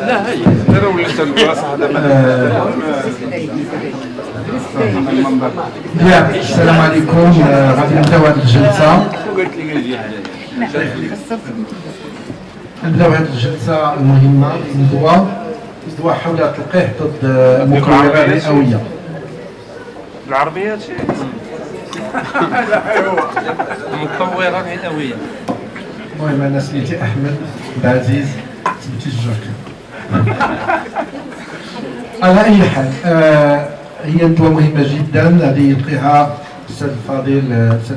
لا هي ترى ولات البلاصه هذا السلام عليكم. غادي نبداو هذه الجلسه. قالت لي قال نبداو هذه الجلسه المهمه ندوى حول التلقيح ضد المكورات الرئويه. بالعربيه شي لا ايوا المطورات الرئويه. المهم انا سميتي احمد عزيز سميتي الجوكر. على اي حال هي ندوه مهمه جدا هذه يلقيها الاستاذ الفاضل الاستاذ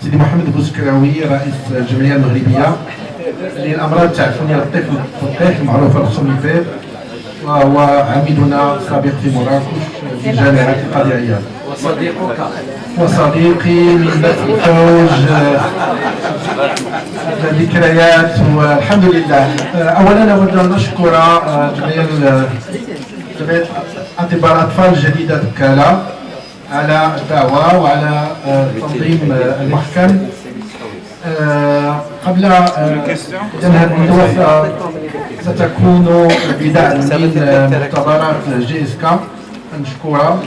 سيدي محمد بوسكراوي رئيس الجمعيه المغربيه للامراض التعفنيه التلقيح المعروفه بالسوميفير، وهو عميدنا السابق في مراكش في جامعه القاضي عياض وصديقي من الفوج الذكريات. والحمد لله. اولا اود ان اشكر جمعيه اطباء الاطفال الجديده دكاله على الدعوه وعلى التنظيم المحكم. قبل إذن هذه الندوة ستكون بدعم من مختبرات جيسكا مشكورة،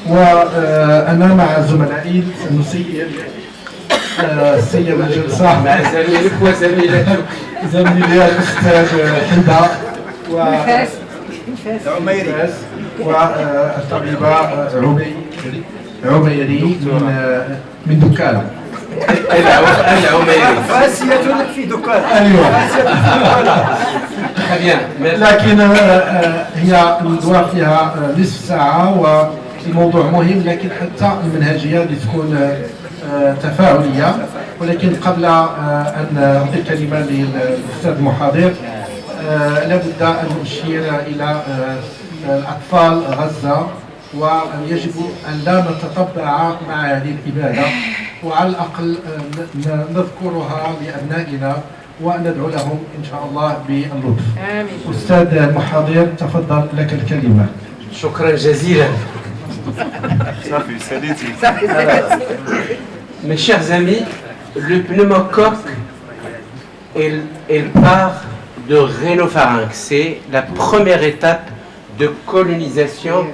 وأنا مع زملائي سنسير الجلسة مع زميلك وزميلتك زميلي الأستاذ حدا وعميري والطبيبة عميري من دكالة. العميري فاسية في دكان. ايوه لكن هي الندوة فيها نصف ساعة والموضوع مهم، لكن حتى المنهجية اللي تكون تفاعلية. ولكن قبل أن أعطي الكلمة للأستاذ المحاضر لابد أن نشير إلى الأطفال غزة، ويجب أن لا نتطبع مع هذه الإبادة، وعلى الأقل نذكرها لأبنائنا وندعو لهم إن شاء الله باللطف. أستاذ المحاضر تفضل لك الكلمة. شكرا جزيلا. صافي ساليتي. Mes chers amis, le pneumocoque part de rhinopharynx. C'est la première étape de colonisation,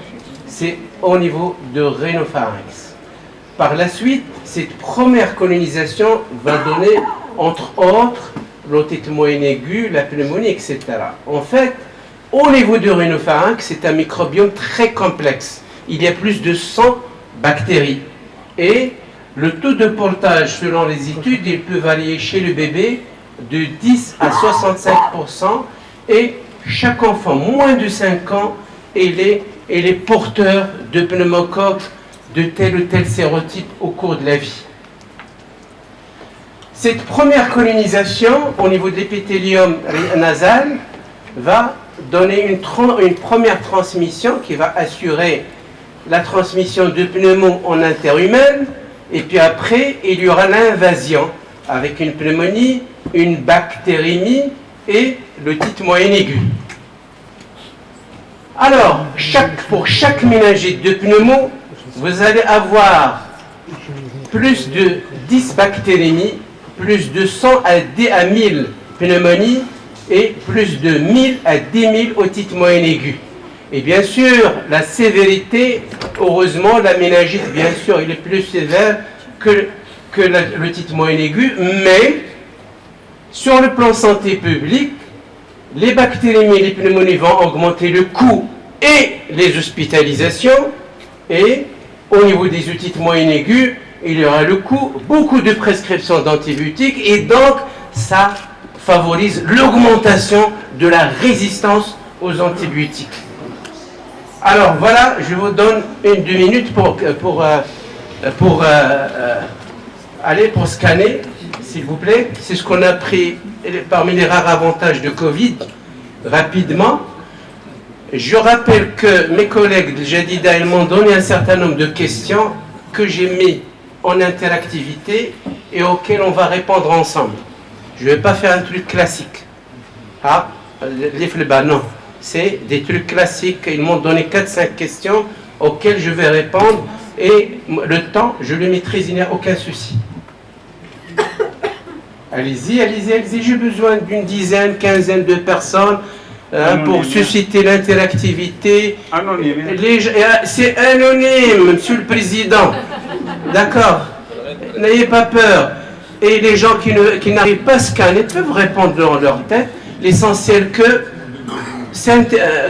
c'est au niveau de rhinopharynx. Par la suite, cette première colonisation va donner, entre autres, l'otite moyenne aiguë, la pneumonie, etc. En fait, au niveau du rhinopharynx, c'est un microbiome très complexe. Il y a plus de 100 bactéries. Et le taux de portage, selon les études, il peut varier chez le bébé de 10 à 65%. Et chaque enfant, moins de 5 ans, il est porteur de pneumocoque de tel ou tel sérotype au cours de la vie. Cette première colonisation au niveau de l'épithélium nasal va donner une première transmission qui va assurer la transmission de pneumo en interhumaine, et puis après il y aura l'invasion avec une pneumonie, une bactérémie et l'otite moyenne aiguë. Alors, pour chaque méningite de pneumo, vous allez avoir plus de 10 bactérémies, plus de 100 à 1000 pneumonies et plus de 1000 à 10 000 otites moyennes aiguës. Et bien sûr, la sévérité, heureusement, la méningite, bien sûr, il est plus sévère que l'otite moyenne aiguë, mais sur le plan santé publique, les bactérémies et les pneumonies vont augmenter le coût et les hospitalisations, et au niveau des otites moyennes aiguës, il y aura le coût, beaucoup de prescriptions d'antibiotiques, et donc ça favorise l'augmentation de la résistance aux antibiotiques. Alors voilà, je vous donne 2 minutes pour scanner, s'il vous plaît. C'est ce qu'on a pris parmi les rares avantages de Covid, rapidement. Je rappelle que mes collègues de Jadida, ils m'ont donné un certain nombre de questions que j'ai mis en interactivité et auxquelles on va répondre ensemble. Je ne vais pas faire un truc classique. Ah, non. C'est des trucs classiques. Ils m'ont donné 4-5 questions auxquelles je vais répondre, et le temps, je le maîtrise, il n'y a aucun souci. Allez-y, allez-y, allez-y. J'ai besoin d'une dizaine, quinzaine de personnes pour susciter l'interactivité. Anonyme. C'est anonyme, Monsieur le Président. D'accord. N'ayez pas peur. Et les gens qui n'arrivent pas à scanner peuvent répondre dans leur tête. L'essentiel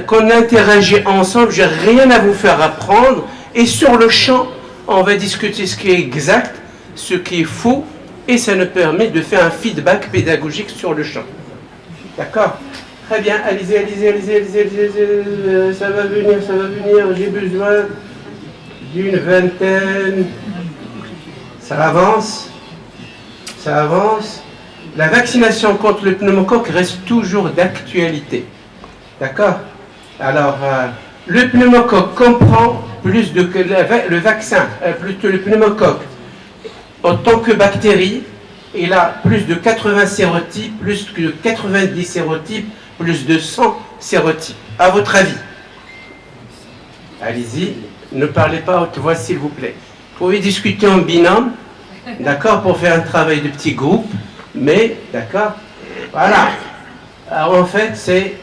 qu'on interagit ensemble, j'ai rien à vous faire apprendre. Et sur le champ, on va discuter ce qui est exact, ce qui est faux, et ça nous permet de faire un feedback pédagogique sur le champ. D'accord? Très bien, allez-y, allez-y, allez-y, allez-y, allez-y, ça va venir, j'ai besoin d'une vingtaine. Ça avance. La vaccination contre le pneumocoque reste toujours d'actualité. D'accord? Alors, le pneumocoque comprend plus de que le vaccin, plutôt le pneumocoque, en tant que bactérie, il a plus de 80 sérotypes, plus de 90 sérotypes, plus de 100 sérotypes. À votre avis? Allez-y, ne parlez pas à haute voix s'il vous plaît. Vous pouvez discuter en binôme, d'accord, pour faire un travail de petit groupe, mais, d'accord, voilà. Alors en fait, c'est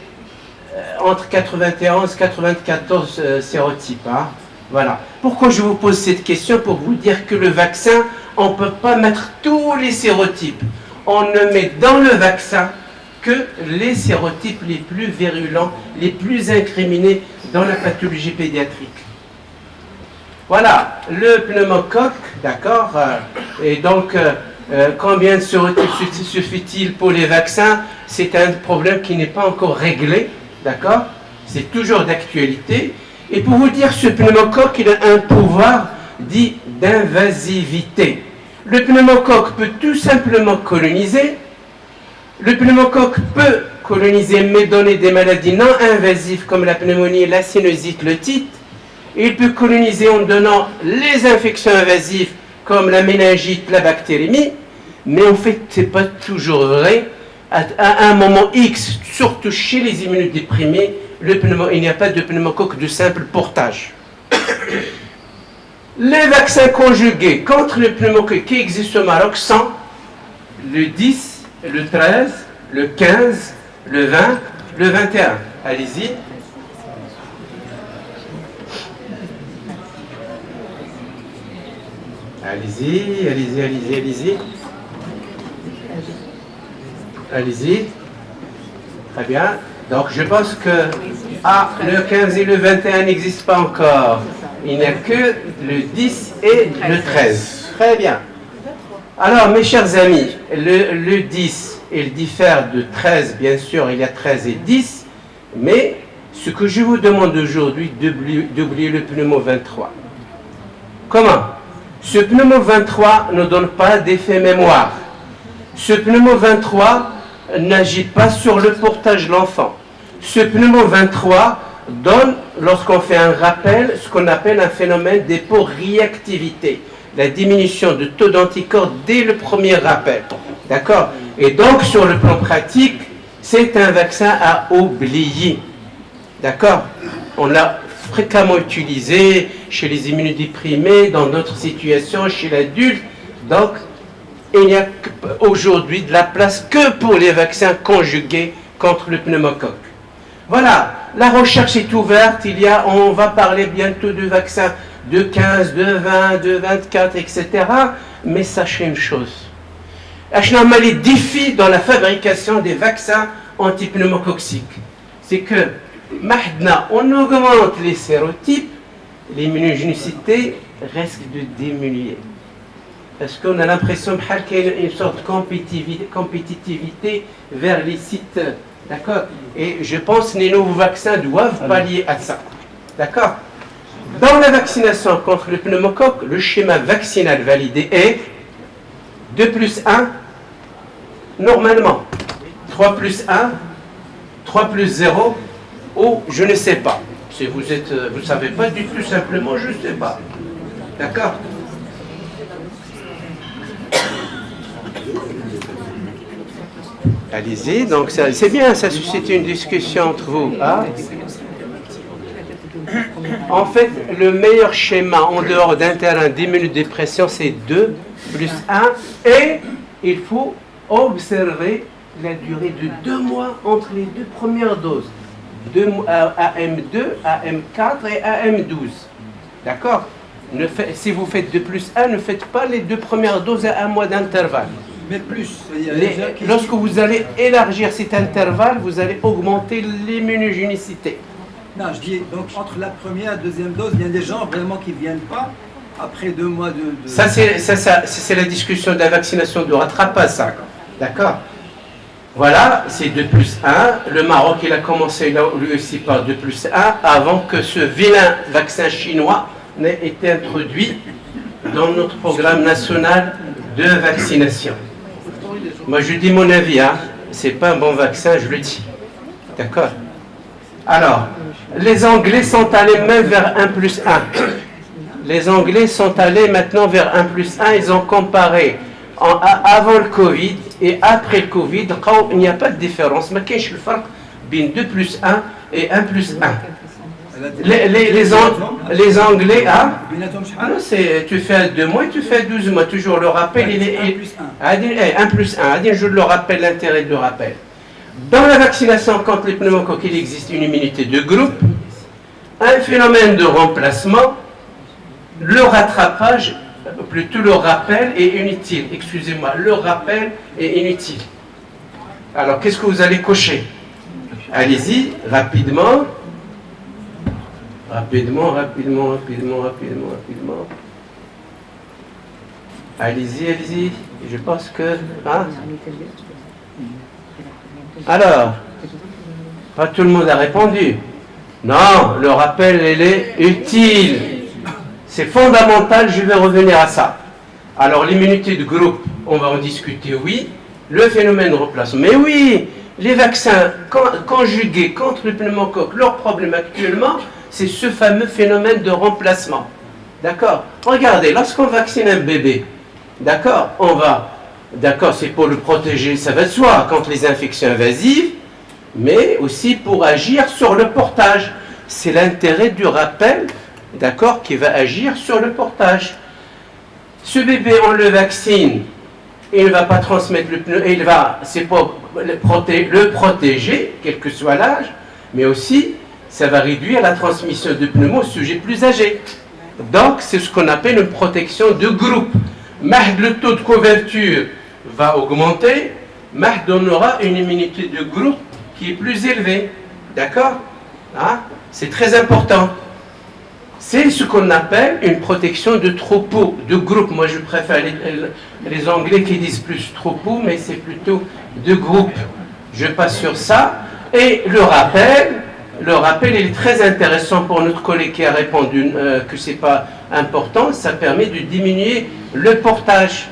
entre 91 et 94 sérotypes. Hein. Voilà. Pourquoi je vous pose cette question? Pour vous dire que le vaccin, on ne peut pas mettre tous les sérotypes. On ne met dans le vaccin que les sérotypes les plus virulents, les plus incriminés dans la pathologie pédiatrique. Voilà, le pneumocoque, d'accord, et donc combien de sérotypes suffit-il pour les vaccins? C'est un problème qui n'est pas encore réglé, d'accord, c'est toujours d'actualité. Et pour vous dire, ce pneumocoque, il a un pouvoir dit d'invasivité. Le pneumocoque peut tout simplement coloniser. Le pneumocoque peut coloniser mais donner des maladies non invasives comme la pneumonie, la sinusite, l'otite. Il peut coloniser en donnant les infections invasives comme la méningite, la bactérémie. Mais en fait, ce n'est pas toujours vrai. À un moment X, surtout chez les immunodéprimés, il n'y a pas de pneumocoque de simple portage. Les vaccins conjugués contre le pneumocoque qui existent au Maroc sont le 10, le 13, le 15, le 20, le 21. Allez-y. Allez-y, allez-y, allez-y, allez-y. Allez-y. Très bien. Donc je pense que le 15 et le 21 n'existent pas encore. Il n'y a que le 10 et le 13. Très bien. Alors mes chers amis, le 10, il diffère de 13, bien sûr, il y a 13 et 10, mais ce que je vous demande aujourd'hui, d'oublier le pneumo 23. Comment? Ce pneumo 23 ne donne pas d'effet mémoire. Ce pneumo 23 n'agit pas sur le portage de l'enfant. Ce pneumo 23 donne, lorsqu'on fait un rappel, ce qu'on appelle un phénomène d'hyporéactivité, la diminution de taux d'anticorps dès le premier rappel. D'accord? Et donc, sur le plan pratique, c'est un vaccin à oublier. D'accord? On l'a fréquemment utilisé chez les immunodéprimés, dans d'autres situations, chez l'adulte. Donc, il n'y a aujourd'hui de la place que pour les vaccins conjugués contre le pneumocoque. Voilà, la recherche est ouverte, on va parler bientôt de vaccins de 15, de 20, de 24, etc. Mais sachez une chose, il y a les défis dans la fabrication des vaccins antipneumococciques. C'est que, maintenant, on augmente les sérotypes, l'immunogénicité risque de diminuer. Parce qu'on a l'impression qu'il y a une sorte de compétitivité vers les sites. D'accord? Et je pense que les nouveaux vaccins doivent pallier à ça. D'accord? Dans la vaccination contre le pneumocoque, le schéma vaccinal validé est 2 plus 1, normalement 3 plus 1, 3 plus 0, ou je ne sais pas. Si vous ne savez pas du tout simplement, je ne sais pas. D'accord? Allez-y, donc c'est bien, ça suscite une discussion entre vous. Hein? En fait, le meilleur schéma en dehors d'un terrain d'immunodépression, c'est 2 plus 1, et il faut observez la durée de 2 mois entre les 2 premières doses. AM2, AM4 et AM12. D'accord? Si vous faites 2+1, ne faites pas les 2 premières doses à 1 mois d'intervalle. Mais plus. Lorsque vous allez élargir cet intervalle, vous allez augmenter l'immunogénicité. Non, je dis, donc entre la première et la deuxième dose, il y a des gens vraiment qui ne viennent pas après 2 mois de... Ça, c'est la discussion de la vaccination de rattrapage, ça. D'accord? Voilà, c'est 2+1. Le Maroc, il a commencé là, lui aussi par 2+1 avant que ce vilain vaccin chinois n'ait été introduit dans notre programme national de vaccination. Moi, je dis mon avis, hein. C'est pas un bon vaccin, je le dis. D'accord? Alors, les Anglais sont allés même vers 1+1. Les Anglais sont allés maintenant vers 1+1. Ils ont comparé avant le Covid et après le Covid. Il n'y a pas de différence. Mais qu'est-ce que le farq entre 2+1 et 1+1? Les Anglais, hein? Non, tu fais 2 mois et tu fais 12 mois. Toujours le rappel, il est 1+1. Je le rappelle, l'intérêt de rappel. Dans la vaccination contre les pneumocoques, il existe une immunité de groupe, un phénomène de remplacement, le rattrapage, plutôt le rappel est inutile. Excusez-moi, le rappel est inutile. Alors, qu'est-ce que vous allez cocher? Allez-y, rapidement. Rapidement. Allez-y. Je pense que... Hein? Alors, pas tout le monde a répondu. Non, le rappel, il est utile. C'est fondamental, je vais revenir à ça. Alors, l'immunité de groupe, on va en discuter, oui. Le phénomène de remplacement, mais oui, les vaccins conjugués contre le pneumocoque, leur problème actuellement, c'est ce fameux phénomène de remplacement. D'accord? Regardez, lorsqu'on vaccine un bébé, d'accord, d'accord, c'est pour le protéger, ça va de soi, contre les infections invasives, mais aussi pour agir sur le portage. C'est l'intérêt du rappel, d'accord, qui va agir sur le portage. Ce bébé, on le vaccine, il ne va pas transmettre le pneu, c'est pour le protéger, quel que soit l'âge, mais aussi, ça va réduire la transmission de pneumo aux sujets plus âgés. Donc, c'est ce qu'on appelle une protection de groupe. Le taux de couverture va augmenter, on aura une immunité de groupe qui est plus élevée. D'accord? Hein? C'est très important. C'est ce qu'on appelle une protection de troupeau, de groupe. Moi, je préfère les Anglais qui disent plus troupeau, mais c'est plutôt de groupe. Je passe sur ça. Et le rappel, il est très intéressant pour notre collègue qui a répondu que ce n'est pas important. Ça permet de diminuer le portage.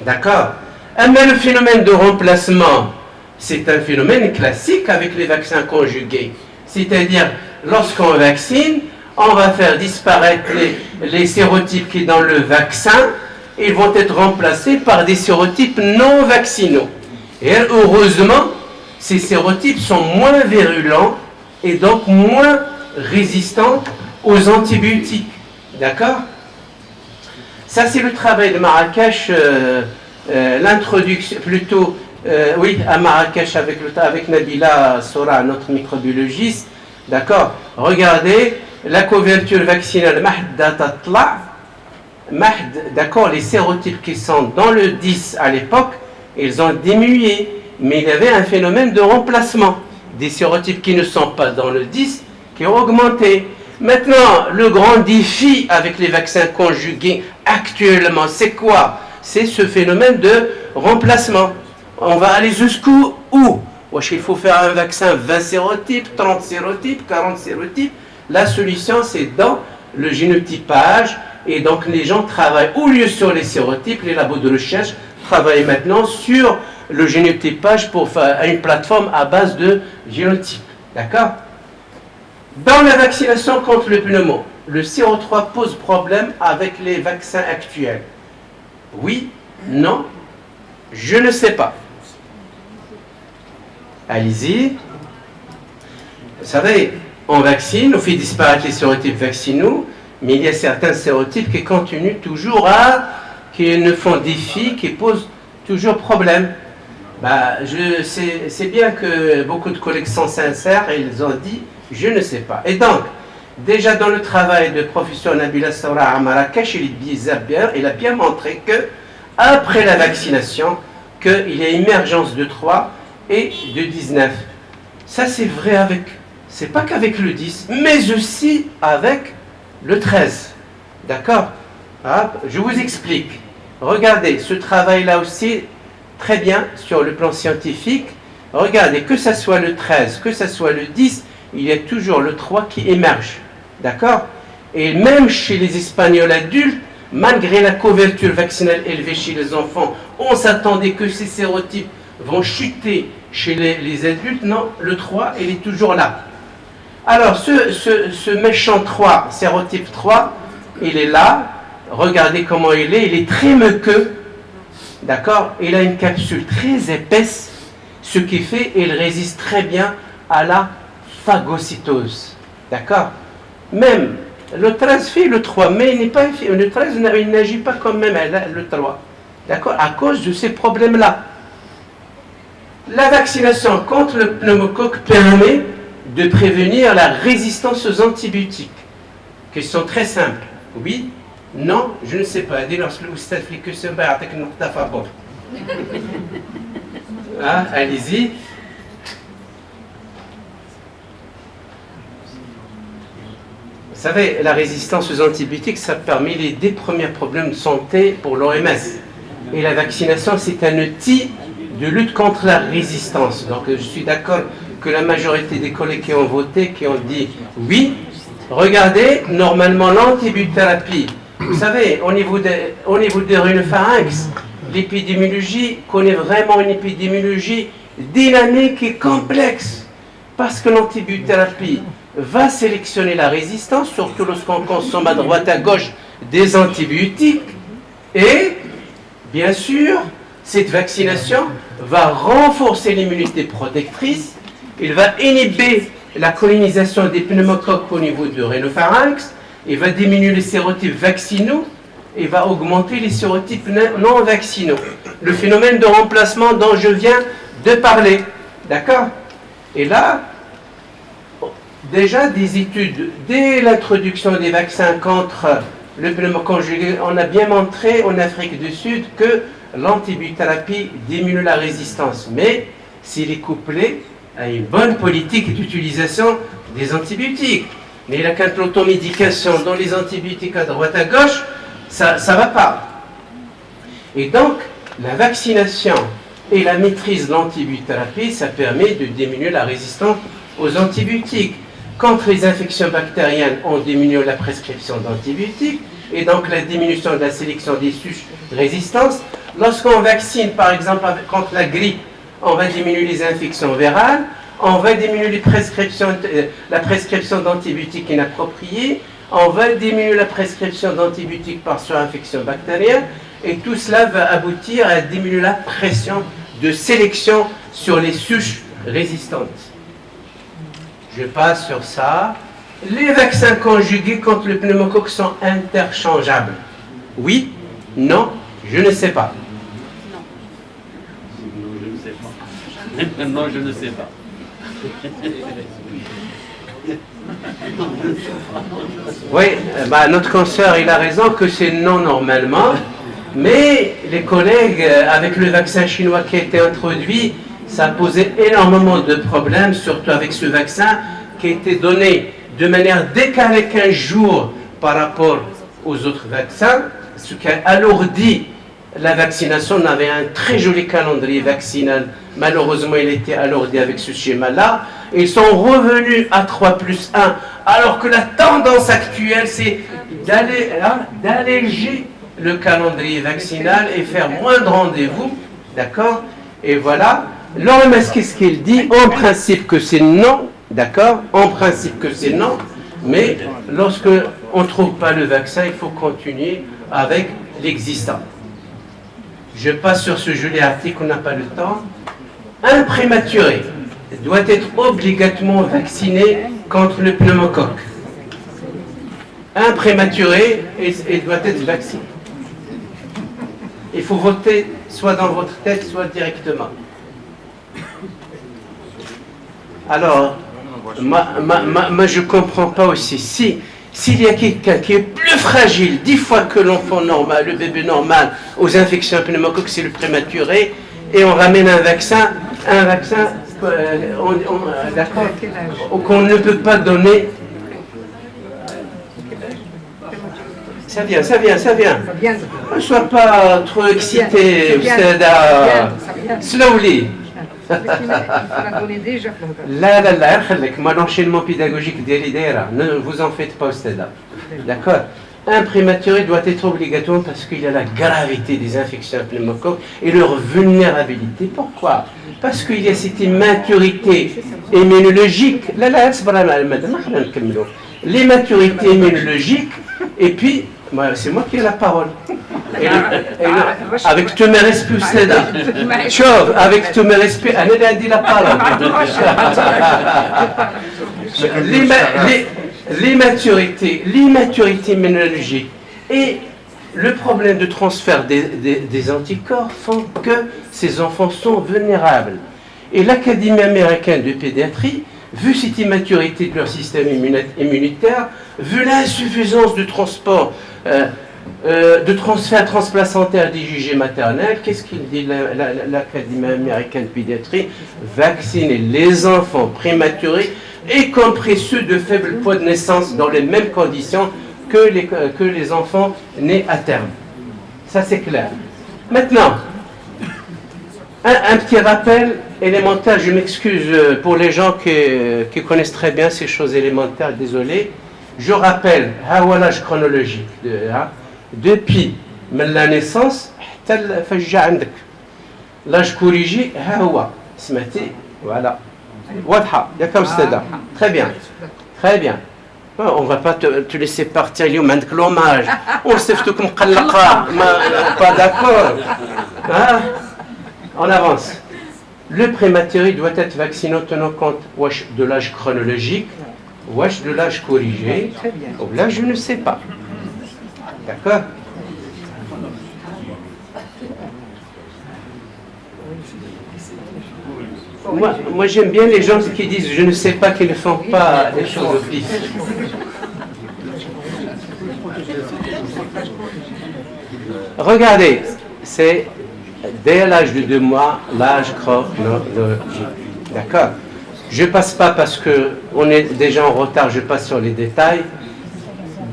D'accord? Mais le phénomène de remplacement, c'est un phénomène classique avec les vaccins conjugués. C'est-à-dire, lorsqu'on vaccine, on va faire disparaître les sérotypes qui sont dans le vaccin, ils vont être remplacés par des sérotypes non vaccinaux. Et heureusement, ces sérotypes sont moins virulents et donc moins résistants aux antibiotiques. D'accord? Ça, c'est le travail de Marrakech, l'introduction, plutôt, oui, à Marrakech avec Nabila Sora, notre microbiologiste. D'accord? Regardez, la couverture vaccinale, d'accord, les sérotypes qui sont dans le 10 à l'époque, ils ont diminué, mais il y avait un phénomène de remplacement. Des sérotypes qui ne sont pas dans le 10, qui ont augmenté. Maintenant, le grand défi avec les vaccins conjugués actuellement, c'est quoi? C'est ce phénomène de remplacement. On va aller jusqu'où? Il faut faire un vaccin 20 sérotypes, 30 sérotypes, 40 sérotypes. La solution, c'est dans le génotypage. Et donc, les gens travaillent au lieu sur les sérotypes, les labos de recherche travaillent maintenant sur le génotypage pour faire une plateforme à base de génotypes. D'accord? Dans la vaccination contre le pneumo, le CO3 pose problème avec les vaccins actuels. Oui? Non? Je ne sais pas. Allez-y. Vous savez, on vaccine, on fait disparaître les sérotypes vaccinaux, mais il y a certains sérotypes qui continuent toujours qui nous font défi, qui posent toujours problème. C'est bien que beaucoup de collègues sont sincères et ils ont dit je ne sais pas. Et donc, déjà dans le travail de professeur Nabila Saoura à Marrakech, il a bien montré que après la vaccination, qu'il y a émergence de 3 et de 19. Ça c'est vrai c'est pas qu'avec le 10, mais aussi avec le 13. D'accord? Je vous explique. Regardez, ce travail-là aussi, très bien sur le plan scientifique. Regardez, que ce soit le 13, que ce soit le 10, il y a toujours le 3 qui émerge. D'accord? Et même chez les Espagnols adultes, malgré la couverture vaccinale élevée chez les enfants, on s'attendait que ces sérotypes vont chuter chez les adultes. Non, le 3, il est toujours là. Alors, ce méchant 3, sérotype 3, il est là. Regardez comment il est très muqueux. D'accord? Il a une capsule très épaisse, ce qui fait qu'il résiste très bien à la phagocytose. D'accord? Même le 13 fait le 3, mais le 13 il n'agit pas comme même le 3. D'accord? À cause de ces problèmes-là. La vaccination contre le pneumocoque permet de prévenir la résistance aux antibiotiques. Question très simple. Oui? Non? Je ne sais pas. Allez-y. Vous savez, la résistance aux antibiotiques, ça permet les 10 premiers problèmes de santé pour l'OMS. Et la vaccination, c'est un outil de lutte contre la résistance. Donc, je suis d'accord que la majorité des collègues qui ont voté, qui ont dit oui. Regardez, normalement, l'antibiothérapie, vous savez, au niveau des rhinopharynx, l'épidémiologie connaît vraiment une épidémiologie dynamique et complexe. Parce que l'antibiothérapie va sélectionner la résistance, surtout lorsqu'on consomme à droite à gauche des antibiotiques. Et, bien sûr, cette vaccination va renforcer l'immunité protectrice, il va inhiber la colonisation des pneumocoques au niveau du rhinopharynx, il va diminuer les sérotypes vaccinaux et va augmenter les sérotypes non vaccinaux. Le phénomène de remplacement dont je viens de parler. D'accord? Et là, déjà des études, dès l'introduction des vaccins contre le pneumocoque conjugué, on a bien montré en Afrique du Sud que l'antibiothérapie diminue la résistance. Mais s'il est couplé à une bonne politique d'utilisation des antibiotiques. Mais la l'automédication dans les antibiotiques à droite à gauche, ça ne va pas. Et donc, la vaccination et la maîtrise de l'antibiothérapie, ça permet de diminuer la résistance aux antibiotiques. Contre les infections bactériennes, on diminue la prescription d'antibiotiques et donc la diminution de la sélection des souches résistantes. Lorsqu'on vaccine, par exemple, contre la grippe, on va diminuer les infections virales, on va diminuer la prescription d'antibiotiques inappropriés, on va diminuer la prescription d'antibiotiques par surinfection bactérienne, et tout cela va aboutir à diminuer la pression de sélection sur les souches résistantes. Je passe sur ça. Les vaccins conjugués contre le pneumocoque sont interchangeables. Oui? Non? Je ne sais pas. Non, je ne sais pas. Oui, notre consoeur, il a raison que c'est non normalement, mais les collègues, avec le vaccin chinois qui a été introduit, ça a posé énormément de problèmes, surtout avec ce vaccin qui a été donné de manière décalée 15 jours par rapport aux autres vaccins, ce qui a alourdi la vaccination. On avait un très joli calendrier vaccinal. Malheureusement, il était alourdi avec ce schéma-là. Ils sont revenus à 3+1, alors que la tendance actuelle, c'est d'alléger le calendrier vaccinal et faire moins de rendez-vous. D'accord? Et voilà. L'OMS, qu'est-ce qu'il dit? En principe que c'est non. D'accord? En principe que c'est non. Mais lorsque on ne trouve pas le vaccin, il faut continuer avec l'existant. Je passe sur ce joli article, on n'a pas le temps. Un prématuré doit être obligatoirement vacciné contre le pneumocoque. Un prématuré doit être vacciné. Il faut voter soit dans votre tête, soit directement. Alors, moi je ne comprends pas aussi. S'il y a quelqu'un qui est plus fragile 10 fois que l'enfant normal, le bébé normal, aux infections pneumocoques, c'est le prématuré, et on ramène un vaccin d'accord, qu'on ne peut pas donner. Ça vient. Ne sois pas trop excité, slowly. Moi, l'enchaînement pédagogique ne vous en faites pas, d'accord. Un prématuré doit être obligatoire parce qu'il y a la gravité des infections pneumocoques et leur vulnérabilité. Pourquoi? Parce qu'il y a cette immaturité immunologique. Les maturités immunologiques, et puis, c'est moi qui ai la parole. Avec tous mes respects, avec tous mes respects, elle a dit la parole. L'immaturité immunologique et le problème de transfert des anticorps font que ces enfants sont vulnérables. Et l'Académie américaine de pédiatrie, vu cette immaturité de leur système immunitaire, vu l'insuffisance du transport, de transfert transplacentaire d'IgG maternelle, qu'est-ce qu'il dit l'Académie américaine de pédiatrie? Vacciner les enfants prématurés, y compris ceux de faible poids de naissance, dans les mêmes conditions que les enfants nés à terme. Ça, c'est clair. Maintenant, un petit rappel élémentaire, je m'excuse pour les gens qui connaissent très bien ces choses élémentaires, désolé. Je rappelle, l'âge chronologique, depuis la naissance, l'âge corrigé, voilà. Très bien. Très bien. On ne va pas te laisser partir, il y a l'hommage. On sait que tu pas d'accord. On avance. Le prématuré doit être vacciné en tenant compte de l'âge chronologique, de l'âge corrigé. Là, je ne sais pas. D'accord? Moi j'aime bien les gens qui disent je ne sais pas, qui ne font pas les choses au pif. Regardez, c'est dès l'âge de 2 mois, l'âge chronologique. D'accord? Je passe pas parce qu'on est déjà en retard, je passe sur les détails.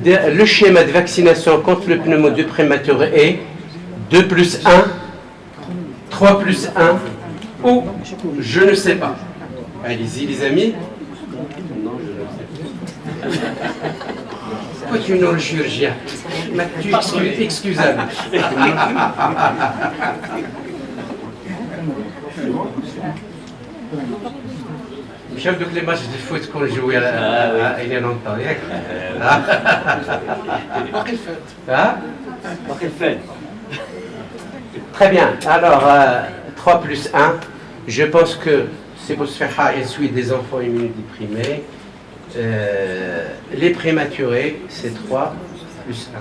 Le schéma de vaccination contre le pneumo du prématuré est 2 plus 1, 3 plus 1, ou je ne sais pas. Allez-y les amis. Non, je ne sais pas. Pourquoi tu es le chirurgien? Tu excusable. Chef de les matchs de foot qu'on jouait il y a longtemps. Très bien. Alors, 3 plus 1, je pense que c'est pour se faire suite des enfants immunodéprimés. Les prématurés, c'est 3 plus 1.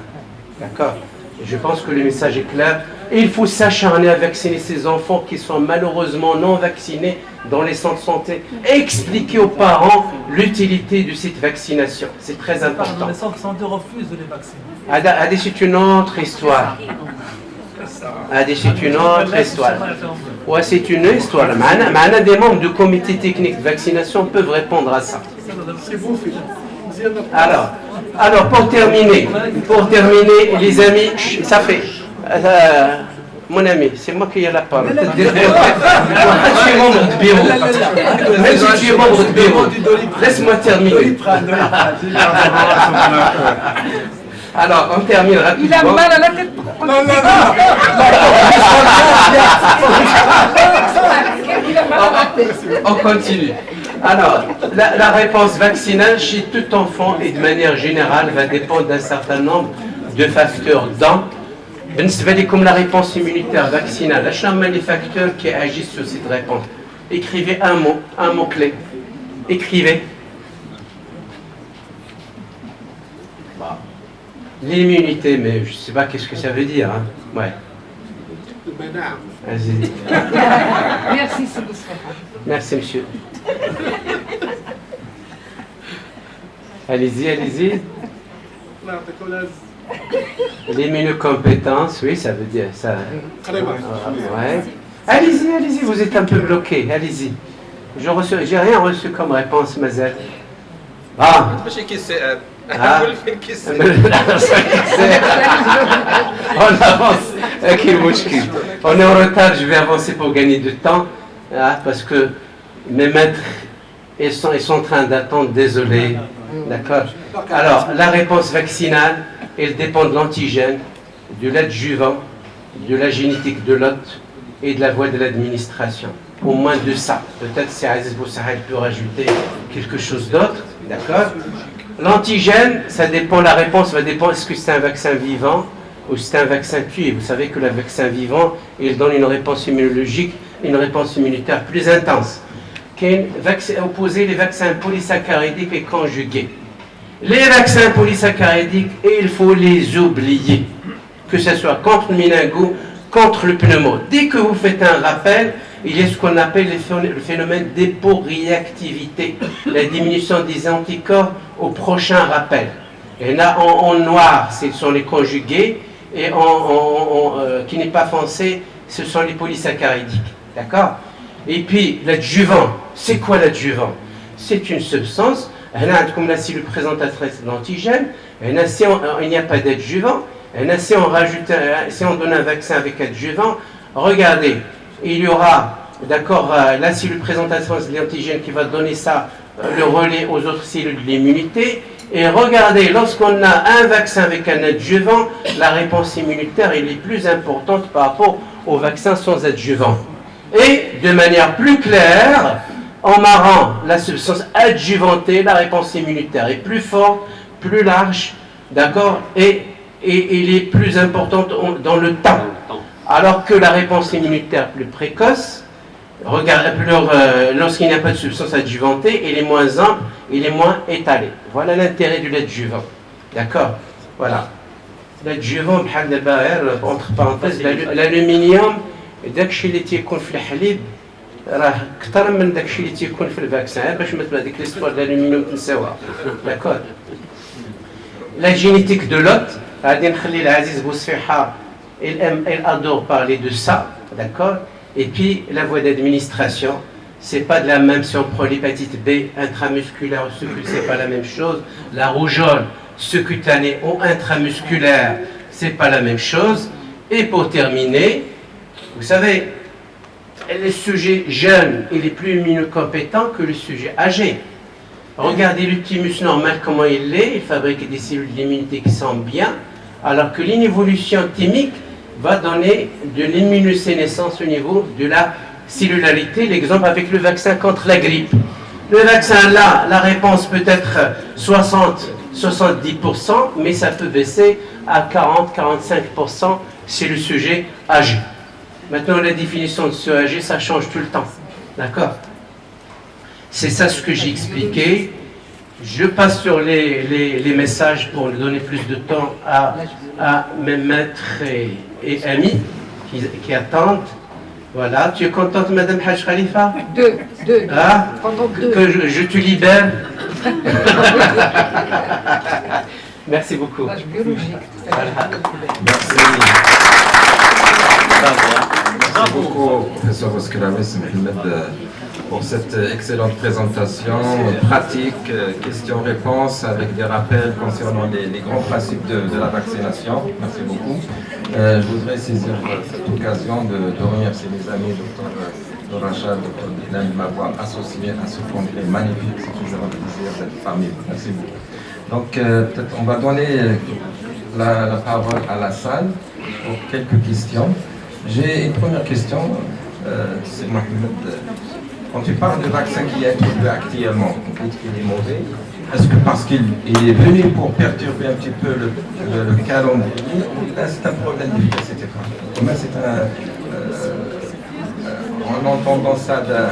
D'accord? Je pense que le message est clair. Et il faut s'acharner à vacciner ces enfants qui sont malheureusement non vaccinés dans les centres de santé. Expliquer aux parents l'utilité de cette vaccination. C'est très important. Les centres de santé refusent de les vacciner. C'est une autre histoire. C'est une autre histoire. Ouais, c'est une histoire. Mais des membres du comité technique de vaccination peuvent répondre à ça. Alors pour terminer, les amis, ça fait. Mon ami, c'est moi qui ai la parole. Tu es membre de bureau. Même si tu es membre de bureau, laisse-moi terminer. Alors, on termine rapidement. Il a mal à la tête. On continue. Alors, la réponse vaccinale chez tout enfant et de manière générale va dépendre d'un certain nombre de facteurs, dont comme la réponse immunitaire vaccinale. Les facteurs qui agissent sur cette réponse. Écrivez un mot-clé. Écrivez. L'immunité, mais je ne sais pas qu'est-ce que ça veut dire. Hein. Ouais. Vas-y. Merci, Merci, monsieur. Allez-y, allez-y. L'immunocompétence, oui, ça veut dire ça. Ouais. Allez-y, allez-y, vous êtes un peu bloqué, allez-y. J'ai rien reçu comme réponse, Mazel. Ah. Ah. On avance. On est en retard, je vais avancer pour gagner du temps. Parce que mes maîtres, ils sont en train d'attendre, désolé. D'accord. Alors, la réponse vaccinale, elle dépend de l'antigène, de l'adjuvant, de la génétique de l'hôte et de la voie de l'administration. Au moins de ça. Peut-être si Aziz Boussahel peut rajouter quelque chose d'autre. D'accord. L'antigène, ça dépend, la réponse va dépendre, est-ce que c'est un vaccin vivant ou c'est un vaccin tué. Vous savez que le vaccin vivant, il donne une réponse immunologique, une réponse immunitaire plus intense. Opposer les vaccins polysaccharidiques et conjugués. Les vaccins polysaccharidiques, il faut les oublier. Que ce soit contre le meningo, contre le pneumo. Dès que vous faites un rappel, il y a ce qu'on appelle le phénomène d'hyporéactivité, la diminution des anticorps au prochain rappel. Et là, en noir, ce sont les conjugués, et qui n'est pas foncé, ce sont les polysaccharidiques. D'accord? Et puis, l'adjuvant, c'est quoi l'adjuvant? C'est une substance, comme la cellule présentatrice de l'antigène, si il n'y a pas d'adjuvant, si on donne un vaccin avec adjuvant, regardez, il y aura, d'accord, la cellule présentatrice de l'antigène qui va donner ça, le relais aux autres cellules de l'immunité. Et regardez, lorsqu'on a un vaccin avec un adjuvant, la réponse immunitaire elle est plus importante par rapport au vaccin sans adjuvant. Et de manière plus claire, en marrant la substance adjuvantée, la réponse immunitaire est plus forte, plus large, d'accord, et elle est plus importante dans le temps. Alors que la réponse immunitaire plus précoce, lorsqu'il n'y a pas de substance adjuvantée, elle est moins ample, elle est moins étalée. Voilà l'intérêt de l'adjuvant. D'accord? Voilà. L'adjuvant, entre parenthèses, l'aluminium, داكشي اللي تيكون في الحليب راه اكثر من داكشي اللي تيكون في الفاكسان باش ما تبقى ديك ليستوار ديال الالومنيوم تنساوها. داكور. La génétique de l'hôte, غادي نخلي العزيز بوصفيحه elle adore parler de ça, d'accord. Et puis la voie d'administration, c'est pas de la même si on prend l'hépatite B intramusculaire ou subcutanéenne, c'est pas la même chose. La rougeole subcutanée ou intramusculaire, c'est pas la même chose. Et pour terminer, vous savez, le sujet jeune, il est plus immunocompétent que le sujet âgé. Regardez le thymus normal, comment il est, il fabrique des cellules d'immunité qui sont bien, alors que l'inévolution thymique va donner de l'immunosénescence au niveau de la cellularité. L'exemple avec le vaccin contre la grippe. Le vaccin là, la réponse peut être 60-70%, mais ça peut baisser à 40-45% chez le sujet âgé. Maintenant, la définition de ce âgé, ça change tout le temps. D'accord? C'est ça ce que j'ai expliqué. Je passe sur les messages pour donner plus de temps à mes maîtres et amis qui attendent. Voilà. Tu es contente, Madame Haj Khalifa? Deux. Ah, que je te libère. Merci beaucoup. Biologique. Merci. Merci beaucoup, professeur Bouskelaoui Mohamed, pour cette excellente présentation pratique, questions-réponses avec des rappels concernant les grands principes de la vaccination. Merci beaucoup. Je voudrais saisir cette occasion de remercier mes amis, Dr Rachad, Dr Dylan, de m'avoir associé à ce congrès magnifique. C'est toujours un plaisir d'être parmi vous. Merci beaucoup. Donc, peut-être on va donner la parole à la salle pour quelques questions. J'ai une première question, c'est Mohamed. Quand tu parles de vaccin qui est introduit actuellement, on dit qu'il est mauvais, est-ce que parce qu'il est venu pour perturber un petit peu le calendrier, ou là c'est un problème d'efficacité? Comment c'est en entendant ça d'un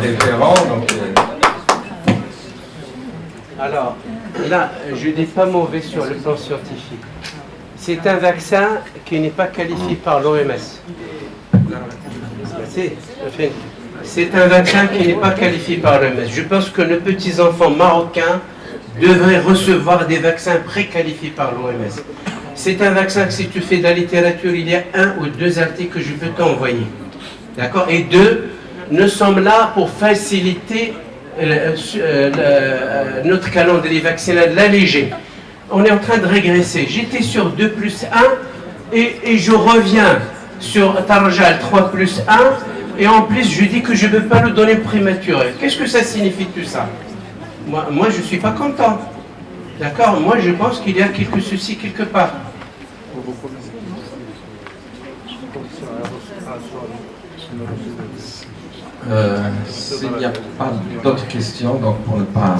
référent, donc... Alors, là, je n'ai pas mauvais sur le plan scientifique. C'est un vaccin qui n'est pas qualifié par l'OMS. C'est un vaccin qui n'est pas qualifié par l'OMS. Je pense que nos petits-enfants marocains devraient recevoir des vaccins préqualifiés par l'OMS. C'est un vaccin que si tu fais de la littérature, il y a 1 ou 2 articles que je peux t'envoyer. D'accord? Et 2, nous sommes là pour faciliter notre calendrier vaccinal, l'alléger. On est en train de régresser. J'étais sur 2+1 et je reviens sur Tarjal 3+1 et en plus je dis que je ne peux pas le donner prématuré. Qu'est-ce que ça signifie tout ça? Moi je ne suis pas content. D'accord? Moi je pense qu'il y a quelques soucis quelque part. S'il n'y a pas d'autres questions, donc pour ne pas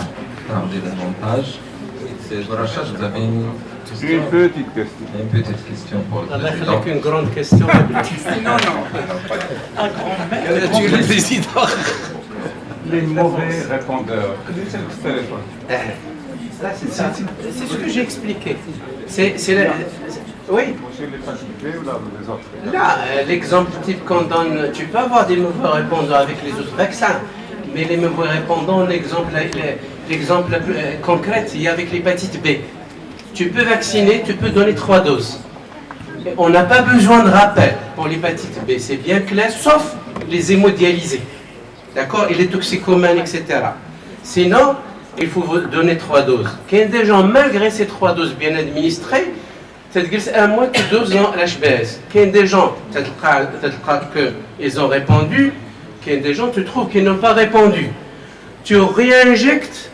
tarder davantage, c'est Rachad, vous avez une question? Une petite question. Une petite question pour le président. Avec une grande question. Les mauvais répondeurs. C'est ce que j'ai expliqué. Oui. Là, l'exemple type qu'on donne, tu peux avoir des mauvais répondants avec les autres vaccins, mais les mauvais répondants, l'exemple concret, il y a avec l'hépatite B. Tu peux vacciner, tu peux donner 3 doses. On n'a pas besoin de rappel pour l'hépatite B, c'est bien clair, sauf les hémodialysés, d'accord, et les toxicomanes, etc. Sinon, il faut vous donner 3 doses. Qu'il y a des gens, malgré ces 3 doses bien administrées, تتجلس 1 mois, 2 ans à l'HBS. Il y a des gens, ils ont répondu, il y a des gens, tu trouves qu'ils n'ont pas répondu. Tu réinjectes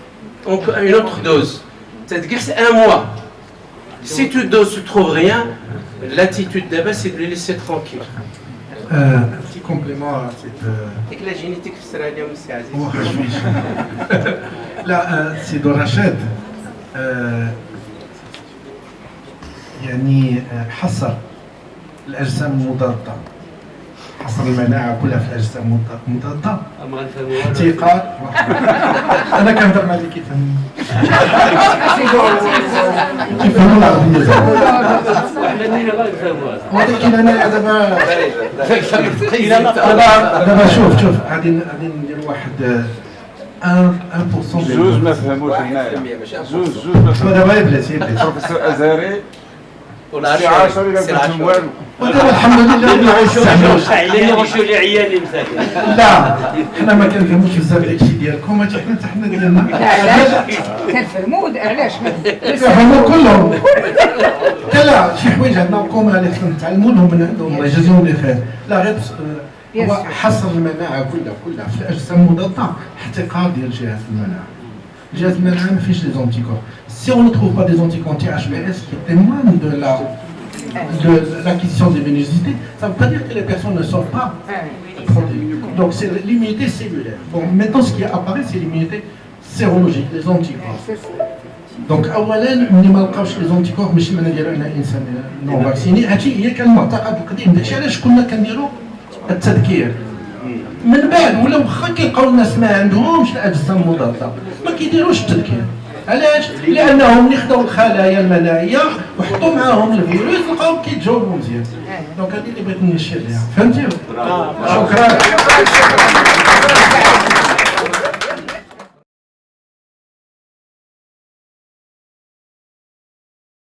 une autre dose. تتجلس 1 mois. Si tu doses, tu ne trouves rien, l'attitude d'abord, c'est de les laisser tranquilles. Un petit complément à cette... Et que la génétique, c'est la ligne, c'est Aziz. Là, c'est de Rachad. يعني حصر الأجسام المضادة، حصر المناعة كلها في الأجسام المضادة احتقار. أنا كنهضر مع اللي كيفهموا العربية ولكن أنا دابا شوف غادي ندير واحد 1% جوج ما فهموش هنايا. جوج ما فهموش. دابا يبلس بروفيسور أزهري والعشرة 10 إلا ما فهم والو. ودابا الحمد لله ما عيساش. لا حنا ما كنفهموش بزاف داكشي ديالكم، هادشي حنا ديالنا كنفهموا علاش كنفهموا كلهم. لا شي حوايج عندنا القوم اللي خصنا نتعلموا لهم من عندهم، الله يجازيهم بخير. لا غير هو حصر المناعه كلها في الاجسام المضاده، احتقار ديال جهاز المناعه. جهاز المناعه ما فيش لي زونتيكور. Si on ne trouve pas des anticorps anti-HBS qui témoignent de l'acquisition des veinosités, ça ne veut pas dire que les personnes ne sont pas protégées. Donc c'est l'immunité cellulaire. Bon, maintenant ce qui apparaît, c'est l'immunité sérologique, les anticorps. Donc اولا ملي ما لقاوش لي زونتيكور ماشي معنى ديالو انا انسان نون فاكسيني، هادشي هي كان المعتقد القديم. داكشي علاش كنا كنديروا التذكير. من بعد ولا واخا كيلقاو الناس ما عندهمش الاجسام المضاده ما كيديروش التذكير. علاش؟ لانهم ملي خداو الخلايا المناعيه وحطوا معاهم الفيروس لقاو كيتجاوبوا مزيان. دونك هذه اللي بغيت نشير لها، فهمتي؟ شكرا.